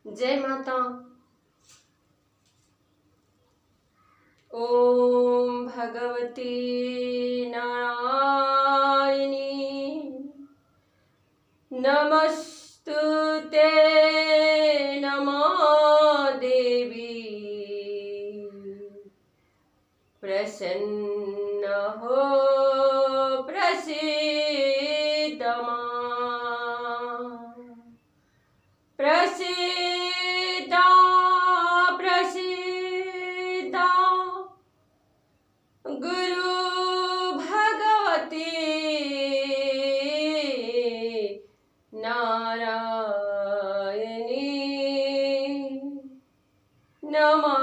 जय माता। ओम भगवती नारायणी नमस्तुते। नमो देवी प्रसन्न हो प्रसीद मां। प्रसीद प्रसीद गुरु भगवती नारायणी नमस्तुते।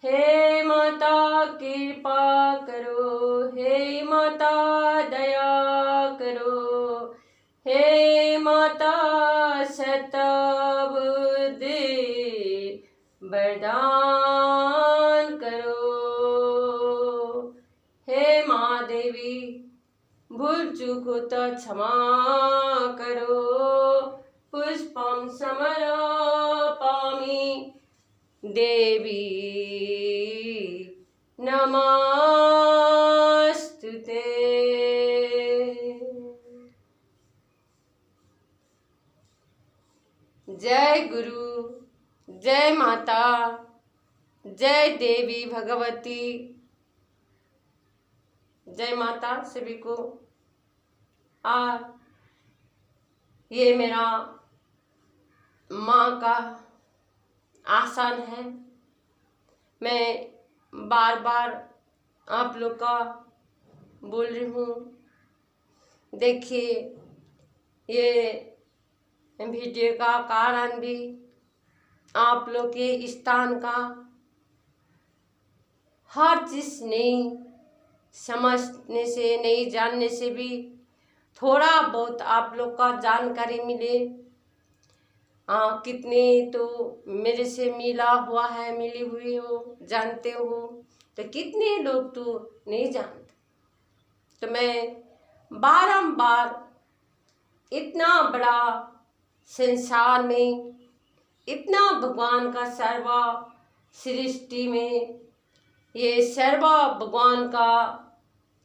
हे माता कृपा करो, हे माता दया करो, हे माता सतबुद्धि वरदान करो। हे माँ देवी भूल चूक हो तो क्षमा करो। पुष्पम समर्पयामि देवी नमस्तुते। जय गुरु, जय माता, जय देवी भगवती। जय माता सभी को। और ये मेरा माँ का आसन है। मैं बार बार आप लोग का बोल रही हूँ। देखिए ये वीडियो का कारण भी आप लोग के स्थान का हर चीज नहीं समझने से, नहीं जानने से भी थोड़ा बहुत आप लोग का जानकारी मिले। कितने तो मेरे से मिला हुआ है, मिली हुई हो, जानते हो, तो कितने लोग तो नहीं जानते। तो मैं बारंबार इतना बड़ा संसार में, इतना भगवान का सर्वा सृष्टि में, ये सर्वा भगवान का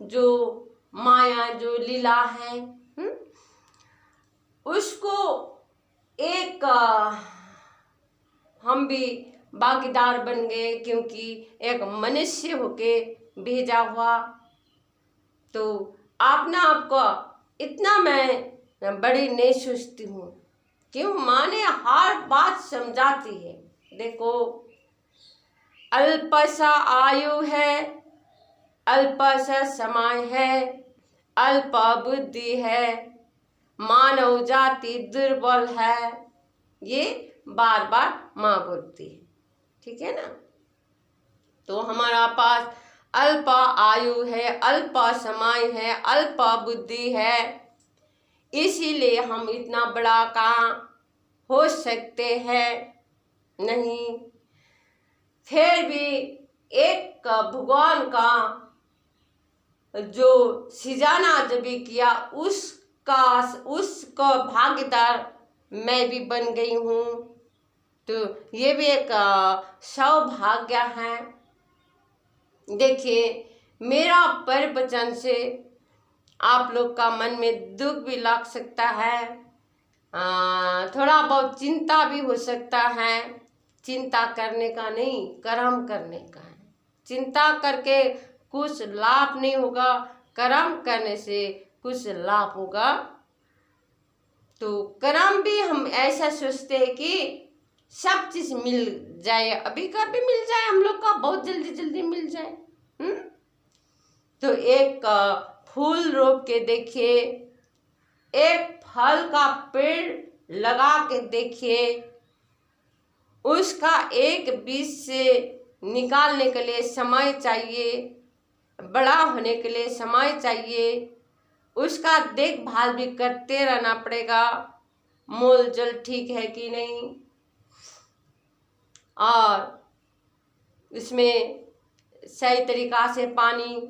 जो माया जो लीला है, उसको एक हम भी भागीदार बन गए, क्योंकि एक मनुष्य होके भेजा हुआ। तो अपना आपको इतना मैं बड़ी नहीं सोचती हूँ, क्यों माने हर बात समझाती है। देखो अल्प सा आयु है, अल्प सा समय है, अल्प बुद्धि है, मानव जाति दुर्बल है, ये बार बार माँ बोलती है। ठीक है ना। तो हमारा पास अल्प आयु है, अल्प समय है, अल्प बुद्धि है, इसीलिए हम इतना बड़ा काम हो सकते हैं नहीं। फिर भी एक भगवान का जो सृजना जब भी किया उसका भागीदार मैं भी बन गई हूँ। तो ये भी एक सौभाग्य है। देखिए मेरा प्रवचन से आप लोग का मन में दुख भी लग सकता है, थोड़ा बहुत चिंता भी हो सकता है। चिंता करने का नहीं, कर्म करने का है। चिंता करके कुछ लाभ नहीं होगा, कर्म करने से कुछ लाभ होगा। तो कर्म भी हम ऐसा सोचते हैं कि सब चीज मिल जाए, अभी का भी मिल जाए, हम लोग का बहुत जल्दी जल्दी मिल जाए। तो एक फूल रोप के देखिए, एक फल का पेड़ लगा के देखिए, उसका एक बीज से निकालने के लिए समय चाहिए, बड़ा होने के लिए समय चाहिए, उसका देखभाल भी करते रहना पड़ेगा, मोल जल ठीक है कि नहीं, और इसमें सही तरीका से पानी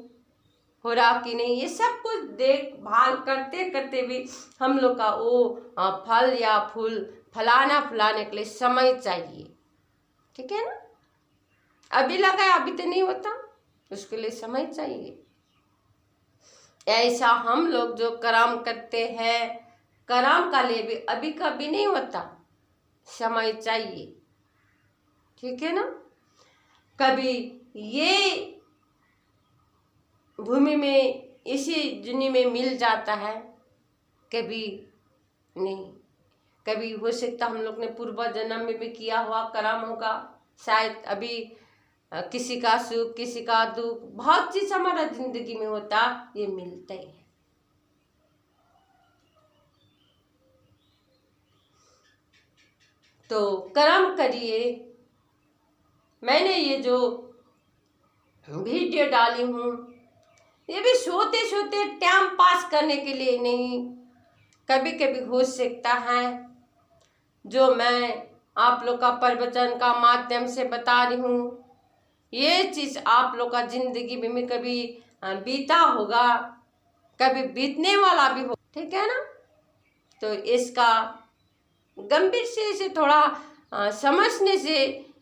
हो रहा कि नहीं, ये सब कुछ देखभाल करते करते भी हम लोग का वो फल या फूल फुलाने के लिए समय चाहिए। ठीक है ना, अभी लगा अभी तो नहीं होता, उसके लिए समय चाहिए। ऐसा हम लोग जो कर्म करते हैं, कर्म का लिए भी अभी कभी नहीं होता, समय चाहिए। ठीक है ना, कभी ये भूमि में इसी दुनिया में मिल जाता है, कभी नहीं। कभी हो सकता हम लोग ने पूर्व जन्म में भी किया हुआ कर्म होगा, शायद अभी किसी का सुख किसी का दुख, बहुत चीज हमारा जिंदगी में होता, ये मिलता ही है। तो कर्म करिए। मैंने ये जो वीडियो डाली हूँ, ये भी सोते सोते टाइम पास करने के लिए नहीं, कभी कभी हो सकता है जो मैं आप लोग का प्रवचन का माध्यम से बता रही हूँ, ये चीज़ आप लोग का जिंदगी में कभी बीता होगा, कभी बीतने वाला भी हो। ठीक है ना, तो इसका गंभीर से इसे थोड़ा समझने से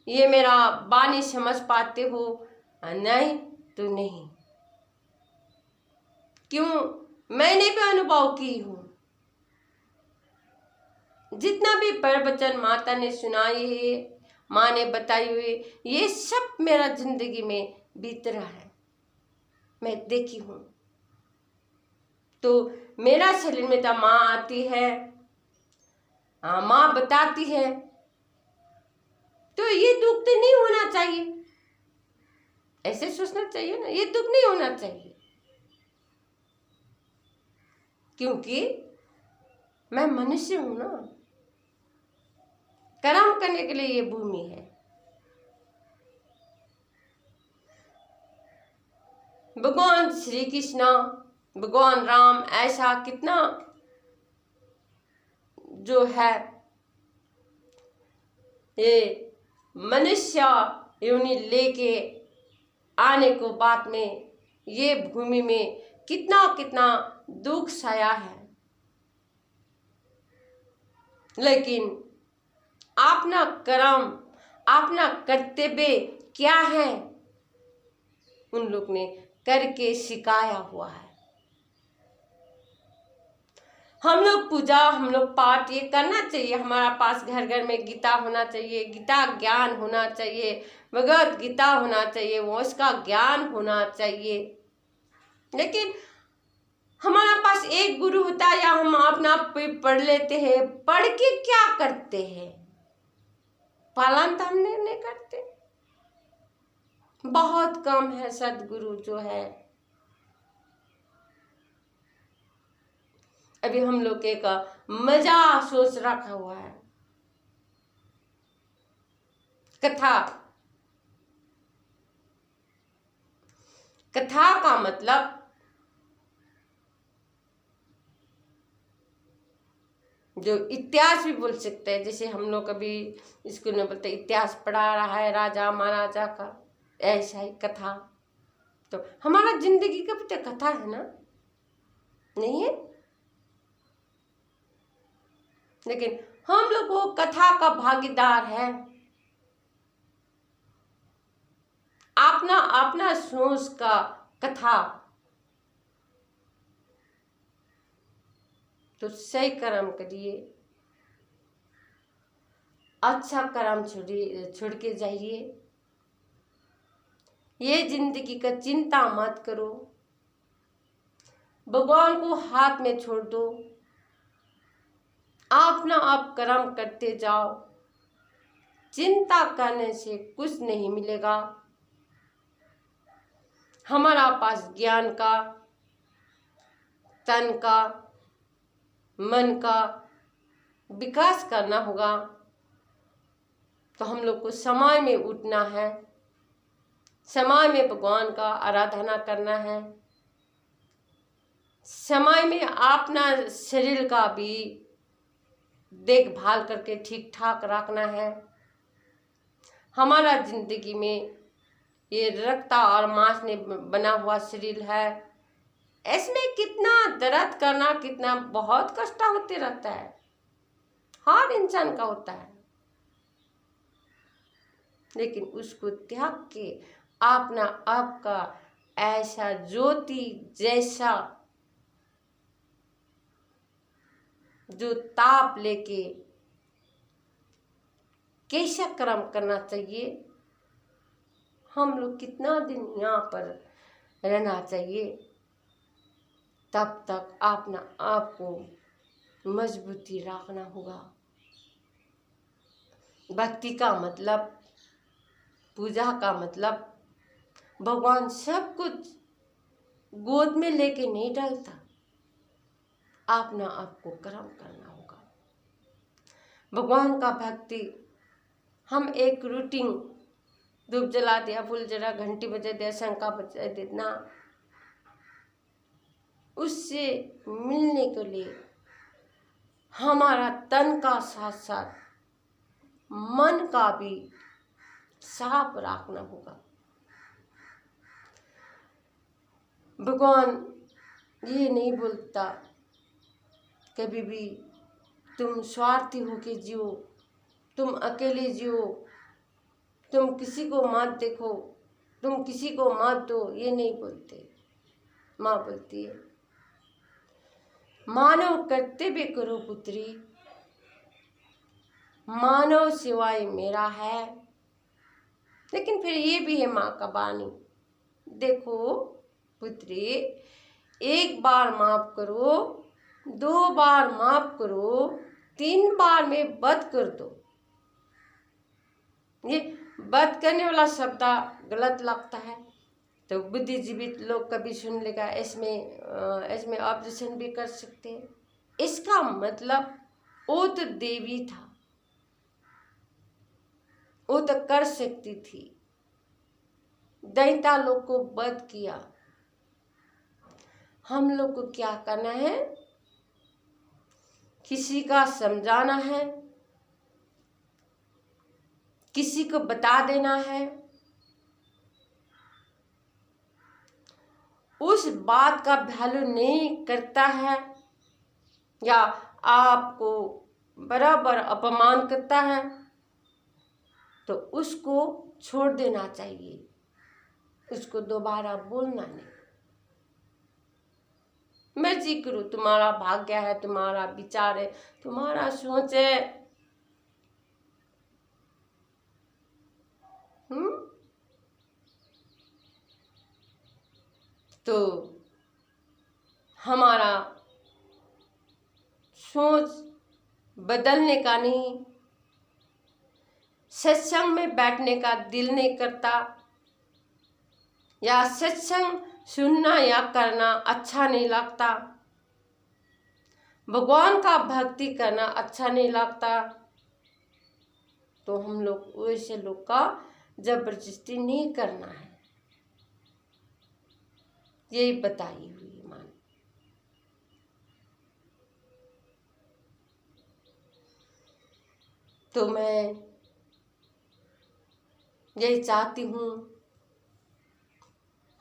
ये मेरा वाणी समझ पाते हो, नहीं तो नहीं। क्यों, मैंने भी अनुभव की हूँ, जितना भी प्रवचन माता ने सुनाई है, माँ ने बताई हुई, ये सब मेरा जिंदगी में बीत रहा है, मैं देखी हूँ। तो मेरा शरीर में तो माँ आती है, माँ बताती है, तो ये दुख तो नहीं होना चाहिए, ऐसे सोचना चाहिए ना, ये दुख नहीं होना चाहिए, क्योंकि मैं मनुष्य हूं ना, कर्म करने के लिए ये भूमि है। भगवान श्री कृष्ण, भगवान राम, ऐसा कितना जो है ये मनुष्य योनि लेके आने को बाद में ये भूमि में कितना कितना दुख साया है, लेकिन अपना कर्म, अपना कर्तव्य क्या है, उन लोग ने करके सिखाया हुआ है। हम लोग पूजा, हम लोग पाठ ये करना चाहिए, हमारा पास घर घर में गीता होना चाहिए, गीता ज्ञान होना चाहिए, भगवत गीता होना चाहिए, वो उसका ज्ञान होना चाहिए। लेकिन हमारा पास एक गुरु होता है या हम अपना पढ़ लेते हैं, पढ़ के क्या करते हैं, पालन तो हमने नहीं करते। बहुत कम है सदगुरु जो है। अभी हम लोग एक मजा सोच रखा हुआ है, कथा। कथा का मतलब जो इतिहास भी बोल सकते हैं, जैसे हम लोग कभी स्कूल में बोलते इतिहास पढ़ा रहा है राजा महाराजा का, ऐसा ही कथा। तो हमारा जिंदगी का भी तो कथा है ना, नहीं है? लेकिन हम लोग वो कथा का भागीदार है, अपना अपना सोच का कथा। तो सही कर्म करिए, अच्छा कर्म छोड़ के जाइए, ये जिंदगी का चिंता मत करो, भगवान को हाथ में छोड़ दो, अपना आप कर्म करते जाओ। चिंता करने से कुछ नहीं मिलेगा। हमारा पास ज्ञान का, तन का, मन का विकास करना होगा, तो हम लोग को समय में उठना है, समय में भगवान का आराधना करना है, समय में अपना शरीर का भी देखभाल करके ठीक ठाक रखना है। हमारा जिंदगी में ये रक्त और मांस ने बना हुआ शरीर है, इसमें कितना दर्द करना, कितना बहुत कष्ट होते रहता है, हर इंसान का होता है। लेकिन उसको त्याग के अपना आपका ऐसा ज्योति जैसा जो ताप लेके कैसा कर्म करना चाहिए, हम लोग कितना दिन यहाँ पर रहना चाहिए, तब तक अपना आप को मजबूती रखना होगा। भक्ति का मतलब, पूजा का मतलब भगवान सब कुछ गोद में लेके नहीं डालता, अपना आपको कर्म करना होगा। भगवान का भक्ति हम एक रूटीन, धूप जला दिया, फूल जला, घंटी बजा दिया, शंखा बजा देना, उससे मिलने के लिए हमारा तन का साथ साथ मन का भी साफ रखना होगा। भगवान ये नहीं बोलता कभी भी तुम स्वार्थी होके जियो, तुम अकेले जियो, तुम किसी को मत देखो, तुम किसी को मत दो, ये नहीं बोलते। माँ बोलती है मानव कर्तव्य करो पुत्री, मानव सिवाय मेरा है। लेकिन फिर ये भी है माँ का वाणी, देखो पुत्री, एक बार माफ करो, 2 बार माफ करो, 3 बार में वध कर दो। ये वध करने वाला शब्द गलत लगता है तो बुद्धिजीवी लोग कभी सुन लेगा, इसमें ऑब्जेक्शन भी कर सकते हैं। इसका मतलब वो तो देवी था, वो तो कर सकती थी, दैत्य लोग को वध किया। हम लोग को क्या करना है, किसी का समझाना है, किसी को बता देना है, उस बात का वैल्यू नहीं करता है या आपको बराबर अपमान करता है तो उसको छोड़ देना चाहिए, उसको दोबारा बोलना नहीं। मर्जी करो, तुम्हारा भाग्य है, तुम्हारा विचार है, तुम्हारा सोच है। तो हमारा सोच बदलने का नहीं, सत्संग में बैठने का दिल नहीं करता, या सत्संग सुनना या करना अच्छा नहीं लगता, भगवान का भक्ति करना अच्छा नहीं लगता, तो हम लोग वैसे लोग का जबरदस्ती नहीं करना है, यही बताई हुई मान। तो मैं यही चाहती हूँ,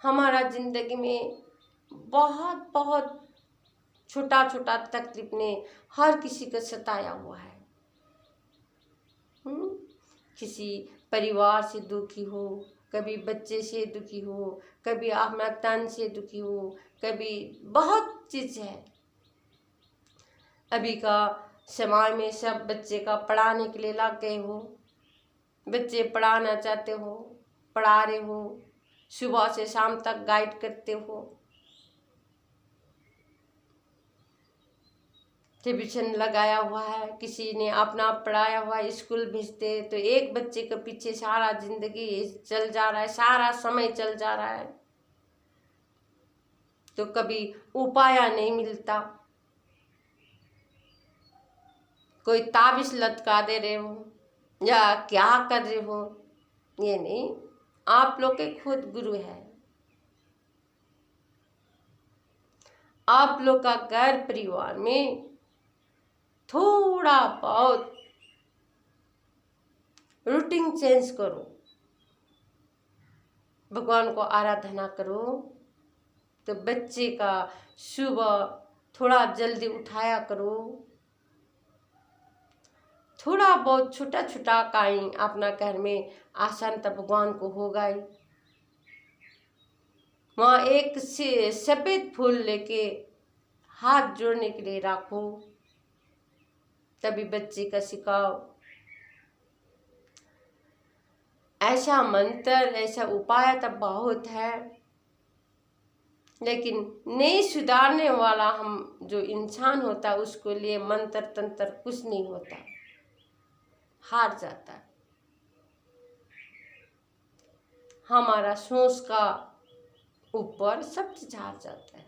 हमारा जिंदगी में बहुत बहुत छोटा छोटा तकलीफ ने हर किसी को सताया हुआ है। किसी परिवार से दुखी हो, कभी बच्चे से दुखी हो, कभी अपना तन से दुखी हो, कभी बहुत चीज़ है। अभी का समय में सब बच्चे का पढ़ाने के लिए लग गए हो, बच्चे पढ़ाना चाहते हो, पढ़ा रहे हो, सुबह से शाम तक गाइड करते हो, ट्यूशन लगाया हुआ है, किसी ने अपना पढ़ाया हुआ है, स्कूल भेजते, तो एक बच्चे के पीछे सारा जिंदगी चल जा रहा है, सारा समय चल जा रहा है, तो कभी उपाय नहीं मिलता। कोई ताबीज लटका दे रहे हो या क्या कर रहे हो, ये नहीं, आप लोग के खुद गुरु है। आप लोग का घर परिवार में थोड़ा बहुत रूटीन चेंज करो, भगवान को आराधना करो, तो बच्चे का सुबह थोड़ा जल्दी उठाया करो, थोड़ा बहुत छोटा छोटा काई अपना घर में आसान तो भगवान को होगा ही। वहाँ एक से सफेद फूल लेके हाथ जोड़ने के लिए रखो, तभी बच्चे का सिखाओ। ऐसा मंत्र ऐसा उपाय तो बहुत है, लेकिन नहीं सुधारने वाला हम जो इंसान होता है उसके लिए मंत्र तंत्र कुछ नहीं होता, हार जाता है। हमारा सोच का ऊपर सब चीज हार जाता है,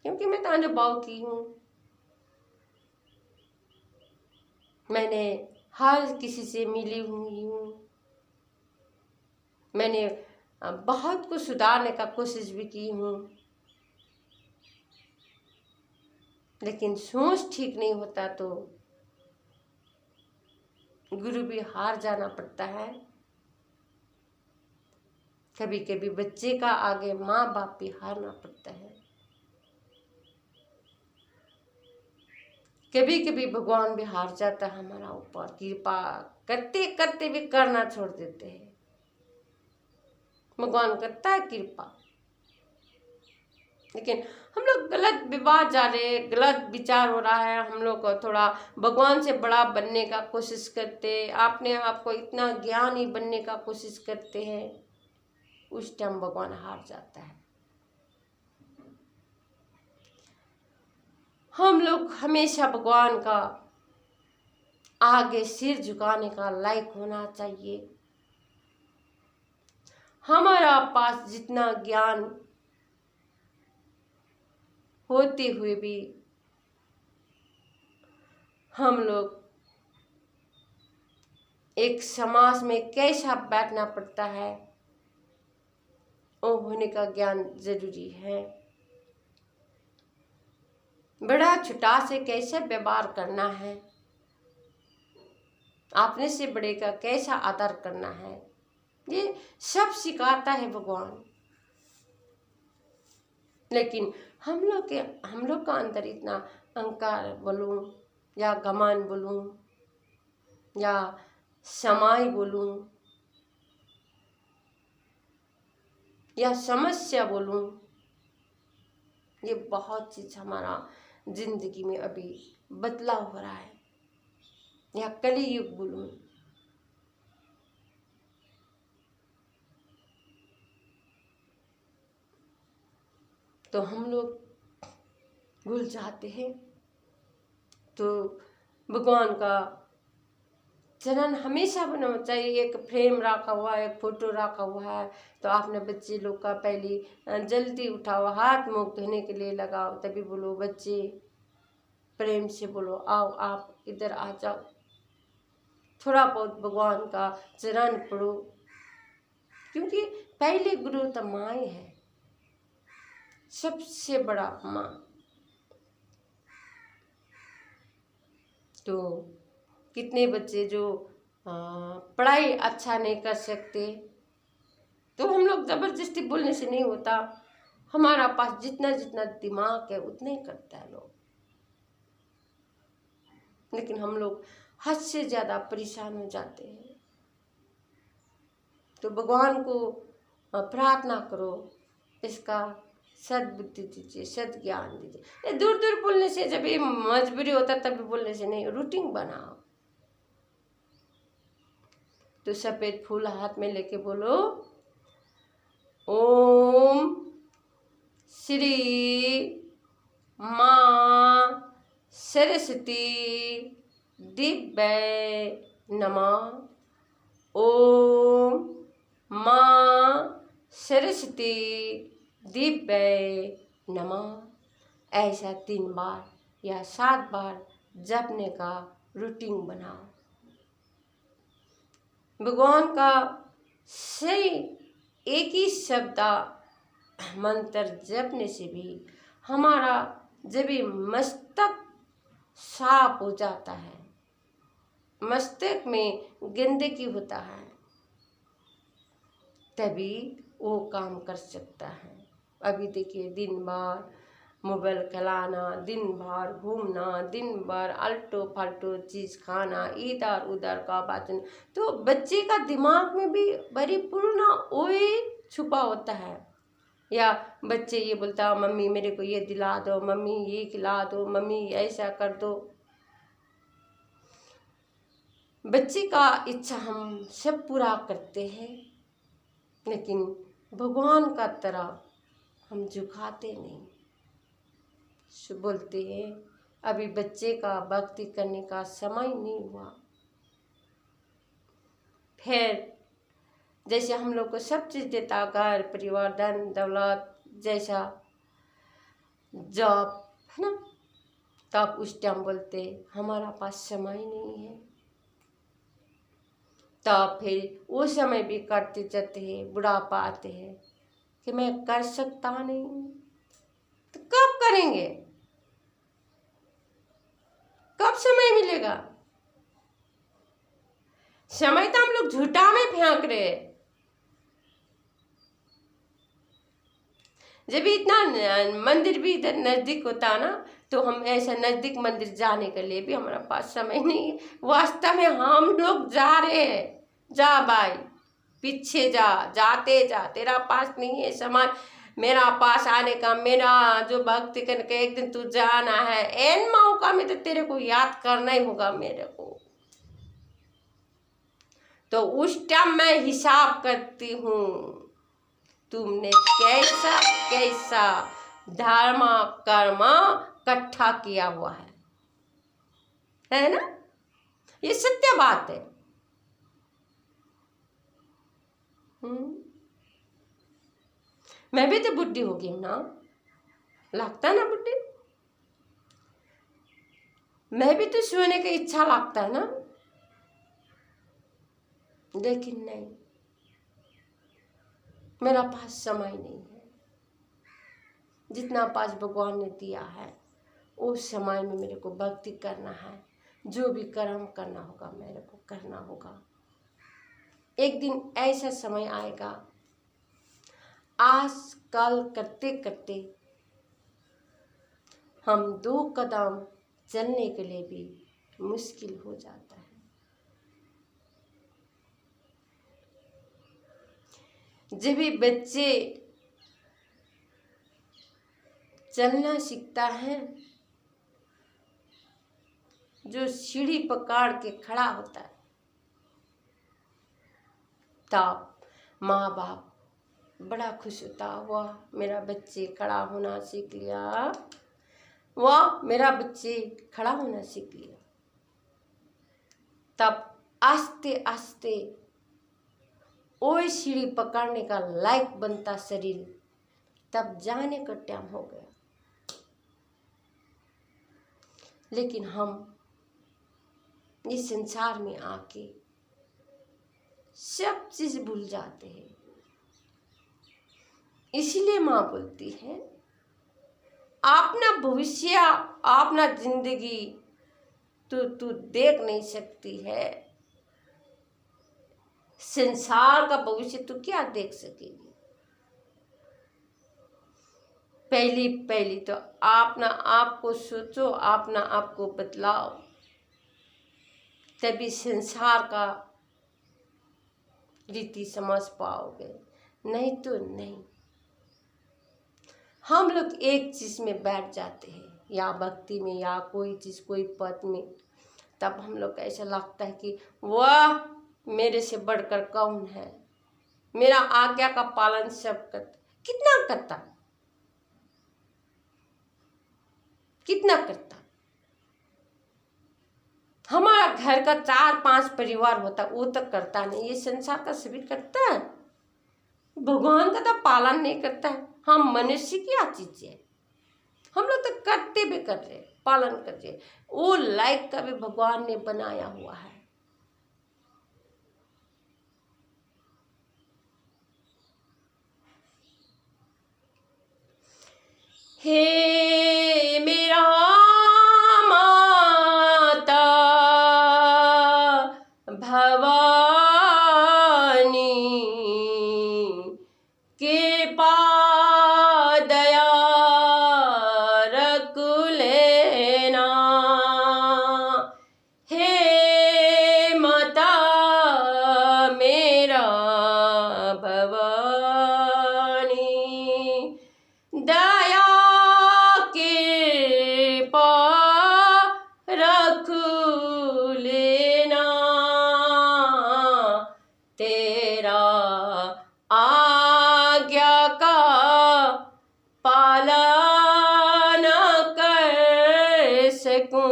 क्योंकि मैं तो अनुभव की हूँ। मैंने हर किसी से मिली हुई हूँ, मैंने बहुत कुछ सुधारने का कोशिश भी की हूँ, लेकिन सोच ठीक नहीं होता तो गुरु भी हार जाना पड़ता है। कभी कभी बच्चे का आगे माँ बाप भी हारना पड़ता है। कभी कभी भगवान भी हार जाता है हमारा ऊपर, कृपा करते करते भी करना छोड़ देते हैं। भगवान करता है कृपा, लेकिन हम लोग गलत विवाद जा रहे, गलत विचार हो रहा है। हम लोग थोड़ा भगवान से बड़ा बनने का कोशिश करते, अपने आप को इतना ज्ञानी बनने का कोशिश करते हैं, उस टाइम भगवान हार जाता है। हम लोग हमेशा भगवान का आगे सिर झुकाने का लायक होना चाहिए। हमारा पास जितना ज्ञान होते हुए भी हम लोग एक समाज में कैसा बैठना पड़ता है, वो होने का ज्ञान जरूरी है। बड़ा छोटा से कैसे व्यवहार करना है, अपने से बड़े का कैसा आदर करना है, ये सब सिखाता है भगवान। लेकिन हम लोग का अंदर इतना अहंकार बोलूं या घमंड बोलूं या समाई बोलूं या समस्या बोलूं, ये बहुत चीज हमारा जिंदगी में अभी बदलाव हो रहा है, या कलियुग बोलूं। तो हम लोग भूल जाते हैं। तो भगवान का चरण हमेशा बनाना चाहिए। एक फ्रेम रखा हुआ है, एक फोटो रखा हुआ है, तो आपने बच्चे लोग का पहले जल्दी उठाओ, हाथ मुख धोने के लिए लगाओ, तभी बोलो, बच्चे प्रेम से बोलो, आओ आप इधर आ जाओ, थोड़ा बहुत भगवान का चरण पढ़ो, क्योंकि पहले गुरु तो माँ ही है, सबसे बड़ा माँ। तो कितने बच्चे जो पढ़ाई अच्छा नहीं कर सकते, तो हम लोग जबरदस्ती बोलने से नहीं होता, हमारा पास जितना जितना दिमाग है उतना ही करता है लोग। लेकिन हम लोग हद से ज्यादा परेशान हो जाते हैं। तो भगवान को प्रार्थना करो, इसका सद्बुद्धि दीजिए, सद्ज्ञान दीजिए। दूर दूर बोलने से, जब ये मजबूरी होता तभी बोलने से नहीं, रूटीन बनाओ। तो सफेद फूल हाथ में लेके बोलो, ओम श्री माँ सरस्वती दिव्य नमः। ओम माँ सरस्वती दिव्य नमः। ऐसा 3 बार या 7 बार जपने का रूटीन बनाओ। भगवान का सही एक ही शब्द मंत्र जपने से भी हमारा जब भी मस्तक साफ हो जाता है, मस्तक में गंदगी होता है, तभी वो काम कर सकता है। अभी देखिए दिन भर मोबाइल चलाना, दिन भर घूमना, दिन भर आल्टो फाल्टो चीज़ खाना, इधर उधर का बात, तो बच्चे का दिमाग में भी परिपूर्ण वही छुपा होता है। या बच्चे ये बोलता मम्मी मेरे को ये दिला दो, मम्मी ये खिला दो, मम्मी ऐसा कर दो। बच्चे का इच्छा हम सब पूरा करते हैं, लेकिन भगवान का तरह हम झुकाते नहीं। बोलते हैं अभी बच्चे का भक्ति करने का समय नहीं हुआ। फिर जैसे हम लोग को सब चीज़ देता, घर परिवार धन दौलत जैसा जॉब है ना, तब उस टाइम बोलते हमारा पास समय नहीं है। तब फिर वो समय भी करते जाते हैं, बुढ़ापा आते हैं कि मैं कर सकता नहीं, तो कब करेंगे, कब समय मिलेगा? समय तो हम लोग झूठा में फेंक रहे हैं। जब इतना मंदिर भी इधर नज़दीक होता ना, तो हम ऐसा नज़दीक मंदिर जाने के लिए भी हमारा पास समय नहीं है। वास्तव में हम लोग जा रहे हैं, जा भाई पीछे जा, जाते जा, तेरा पास नहीं है समय मेरा पास आने का, मेरा जो भक्ति करके एक दिन तू जाना है, एन मौका में तो तेरे को याद करना ही होगा मेरे को। तो उस टाइम मैं हिसाब करती हूँ तुमने कैसा कैसा धर्म कर्म इकट्ठा किया हुआ है ना? ये सत्य बात है। मैं भी तो बुढ़ी हो गई हूँ ना, लगता है ना बुढ़ी, मैं भी तो सोने की इच्छा लगता है ना, लेकिन नहीं, मेरा पास समय नहीं है। जितना पास भगवान ने दिया है उस समय में मेरे को भक्ति करना है, जो भी कर्म करना होगा मेरे को करना होगा। एक दिन ऐसा समय आएगा, आज कल करते करते हम 2 कदम चलने के लिए भी मुश्किल हो जाता है। जब भी बच्चे चलना सीखता है, जो सीढ़ी पकड़ के खड़ा होता है, तब माँ बाप बड़ा खुश होता, वाह मेरा बच्चे खड़ा होना सीख लिया, वाह मेरा बच्चे खड़ा होना सीख लिया। तब आस्ते आस्ते वो सीढ़ी पकड़ने का लायक बनता शरीर, तब जाने का टाइम हो गया। लेकिन हम इस संसार में आके सब चीज भूल जाते हैं। इसलिए माँ बोलती है अपना भविष्य, अपना जिंदगी तू देख नहीं सकती है, संसार का भविष्य तू क्या देख सकेगी? पहली तो अपना आप को सोचो, अपना आप को बदलाओ, तभी संसार का रीति समझ पाओगे, नहीं तो नहीं। हम लोग एक चीज में बैठ जाते हैं, या भक्ति में या कोई चीज कोई पद में, तब हम लोग को ऐसा लगता है कि वह मेरे से बढ़कर कौन है, मेरा आज्ञा का पालन सब करता, कितना करता, कितना करता। हमारा घर का 4-5 परिवार होता, वो तो करता नहीं, ये संसार का सभी करता है, भगवान का तो पालन नहीं करता है। हम मनुष्य क्या चीज है, हम लोग तो करते भी कर रहे, पालन कर रहे, वो लायक का भी भगवान ने बनाया हुआ है। हे मेरा माता भवानी, भला न कर सकूं।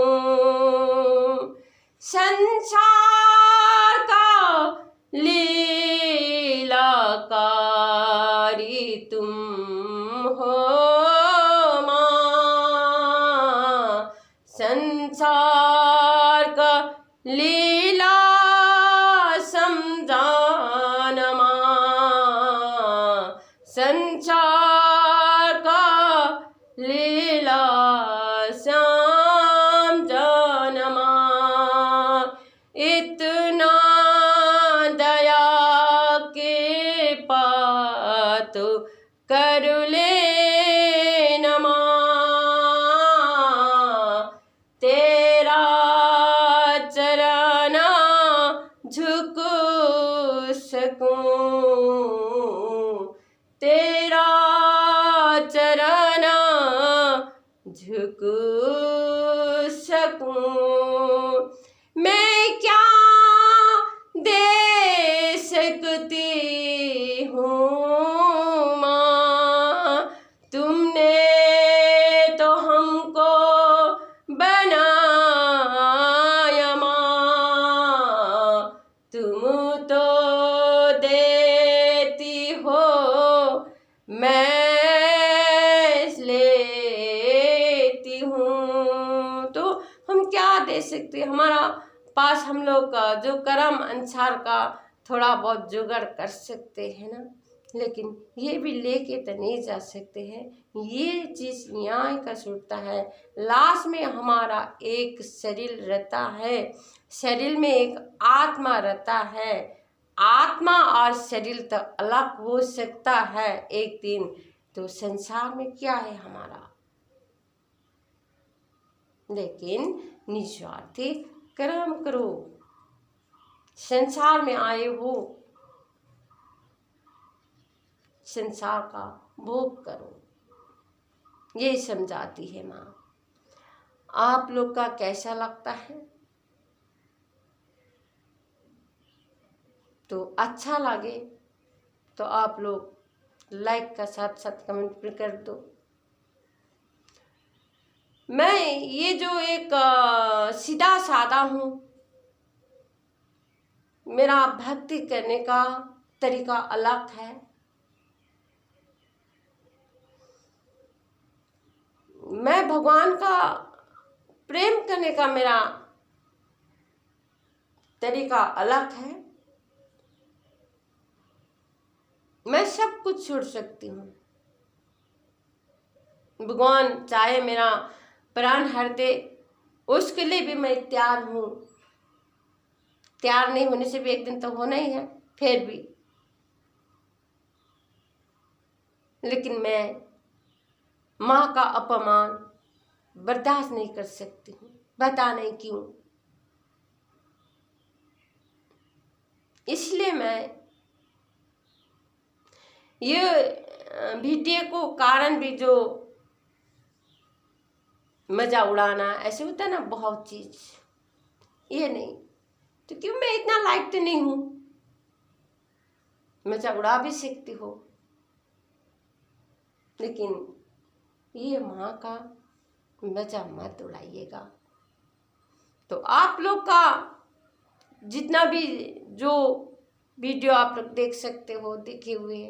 संसार का लीलाकारी तुम हो माँ, संसार का लीला समझाना माँ, संसार का लीला समझाना माँ। इतना दया के पात कर लेना माँ, तेरा चरण झुक सकूं, तेरा चरण झुक सकूं। मैं क्या दे सकती हूँ माँ, तुमने तो हमको बनाया माँ, तुम तो देती हो मैं लेती हूँ। तो हम क्या दे सकते, हमारा पास हम लोग का जो कर्म अनुसार का थोड़ा बहुत जुगाड़ कर सकते हैं ना, लेकिन ये भी लेके तो नहीं जा सकते हैं। ये चीज़ न्याय का छूटता है। लाश में हमारा एक शरीर रहता है, शरीर में एक आत्मा रहता है। आत्मा और शरीर तो अलग हो सकता है एक दिन। तो संसार में क्या है हमारा, लेकिन निस्वार्थी कर्म करो। संसार में आए हो, संसार का भोग करो, ये समझाती है माँ। आप लोग का कैसा लगता है? तो अच्छा लगे तो आप लोग लाइक का साथ साथ कमेंट भी कर दो। मैं ये जो एक सीधा साधा हूँ, मेरा भक्ति करने का तरीका अलग है। मैं भगवान का प्रेम करने का मेरा तरीका अलग है। मैं सब कुछ छोड़ सकती हूँ, भगवान चाहे मेरा प्राण हर दे उसके लिए भी मैं तैयार हूँ। तैयार नहीं होने से भी एक दिन तो होना ही है, फिर भी। लेकिन मैं माँ का अपमान बर्दाश्त नहीं कर सकती हूँ, बता नहीं क्यों। इसलिए मैं ये वीडियो को कारण भी जो मजा उड़ाना ऐसे होता है ना, बहुत चीज, ये नहीं तो क्यों, मैं इतना लायक तो नहीं हूँ, मजा उड़ा भी सकती हो। लेकिन ये माँ का मजा मत उड़ाइएगा। तो आप लोग का जितना भी जो वीडियो आप लोग देख सकते हो, देखे हुए